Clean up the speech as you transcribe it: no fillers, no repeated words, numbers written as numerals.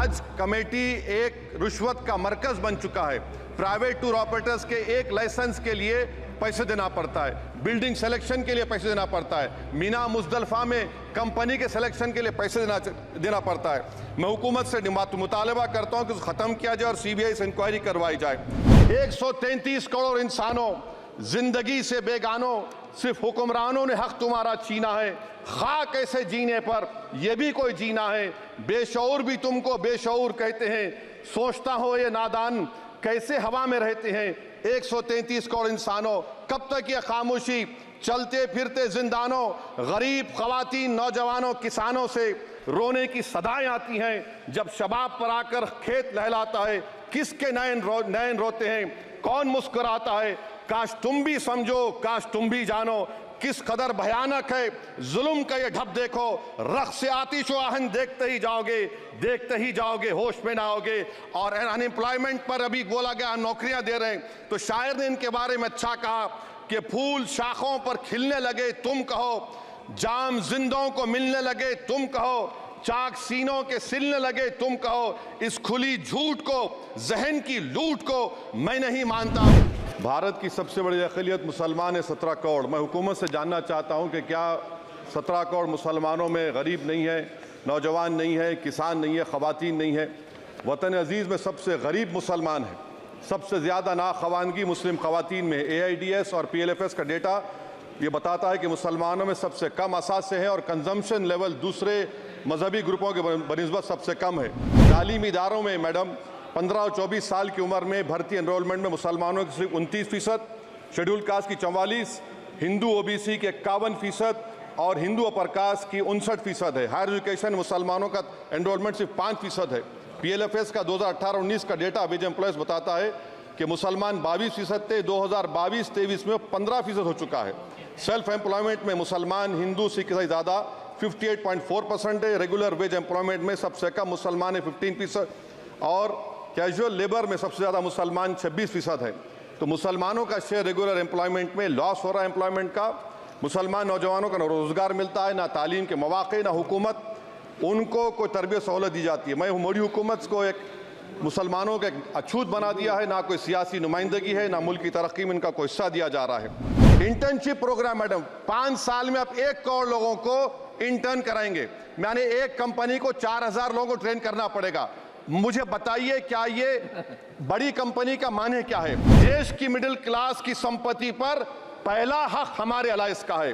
हज कमेटी एक रुश्वत का मरकज बन चुका है। प्राइवेट टूर ऑपरेटर्स के एक लाइसेंस के लिए पैसे देना पड़ता है, बिल्डिंग सिलेक्शन के लिए पैसे देना पड़ता है, मीना मुजदलफा में कंपनी के सिलेक्शन के लिए पैसे देना पड़ता है। मैं हुकूमत से मुतालबा करता हूं कि ख़त्म किया जाए और सीबीआई से इंक्वायरी करवाई जाए। 133 करोड़ इंसानों, जिंदगी से बेगानों, सिर्फ हुक्मरानों ने हक तुम्हारा छीना है। खाक ऐसे जीने पर यह भी कोई जीना है। बेशऊर भी तुमको बेशऊर कहते हैं, सोचता हो ये नादान कैसे हवा में रहते हैं। 133 करोड़ इंसानों, कब तक ये खामोशी? चलते फिरते जिंदानों, गरीब खवातीन, नौजवानों, किसानों से रोने की सदाएं आती हैं। जब शबाब पर आकर खेत लहलाता है, किसके नैन रोते हैं, कौन मुस्कुराता है? काश तुम भी समझो, काश तुम भी जानो किस कदर भयानक है जुल्म का ये ढब। देखो रख्स से आतिश व आहन देखते ही जाओगे, होश में ना आओगे। और अनएम्प्लॉयमेंट पर अभी बोला गया नौकरियां दे रहे हैं, तो शायर ने इनके बारे में अच्छा कहा कि फूल शाखों पर खिलने लगे तुम कहो, जाम जिंदों को मिलने लगे तुम कहो, चाक सीनों के सिलने लगे तुम कहो। इस खुली झूठ को, जहन की लूट को मैं नहीं मानता। भारत की सबसे बड़ी अक़लियत मुसलमान है, 17 करोड़। मैं हुकूमत से जानना चाहता हूं कि क्या 17 करोड़ मुसलमानों में गरीब नहीं है, नौजवान नहीं है, किसान नहीं है, ख़वातीन नहीं है? वतन अजीज़ में सबसे गरीब मुसलमान है, सबसे ज़्यादा नाखवानगी मुस्लिम ख़वातीन में। AIDS और PLFS का डेटा ये बताता है कि मुसलमानों में सबसे कम असासे हैं और कंजम्पशन लेवल दूसरे मजहबी ग्रुपों के बनिस्बत सबसे कम है। तालीमी इदारों में मैडम 15 और 24 साल की उम्र में भर्ती एनरोलमेंट में मुसलमानों की सिर्फ 29%, शेड्यूल कास्ट की 44%, हिंदू OBC के 51% और हिंदू अपर कास्ट की 59% है। हायर एजुकेशन मुसलमानों का एनरोलमेंट सिर्फ 5% है। PLFS का 2018-19 का डेटा विज एम्प्लॉयज बताता है कि मुसलमान 22% थे, 2022-23 में 15% हो चुका है। सेल्फ एम्प्लॉयमेंट में मुसलमान हिंदू सिख से ज़्यादा 58.4% है। रेगुलर वेज एम्प्लॉयमेंट में सबसे कम मुसलमान है 15% और कैजुअल लेबर में सबसे ज़्यादा मुसलमान 26% है। तो मुसलमानों का शेयर रेगुलर एम्प्लॉयमेंट में लॉस हो रहा है एम्प्लॉयमेंट का। मुसलमान नौजवानों का ना रोज़गार मिलता है, ना तालीम के मौक़े, ना हुकूमत उनको कोई तरबियत सहूलत दी जाती है। मैं मोदी हुकूमत को एक मुसलमानों का एक अछूत बना दिया है, ना कोई सियासी नुमाइंदगी है, ना मुल्क की तरक्की में इनका कोई हिस्सा दिया जा रहा है। इंटर्नशिप प्रोग्राम मैडम 5 साल में आप 1 करोड़ लोगों को इंटर्न कराएंगे, यानी एक कंपनी को 4000 लोगों को ट्रेन करना पड़ेगा। मुझे बताइए क्या ये बड़ी कंपनी का माने क्या है? देश की मिडिल क्लास की संपत्ति पर पहला हक हमारे अलायंस का है।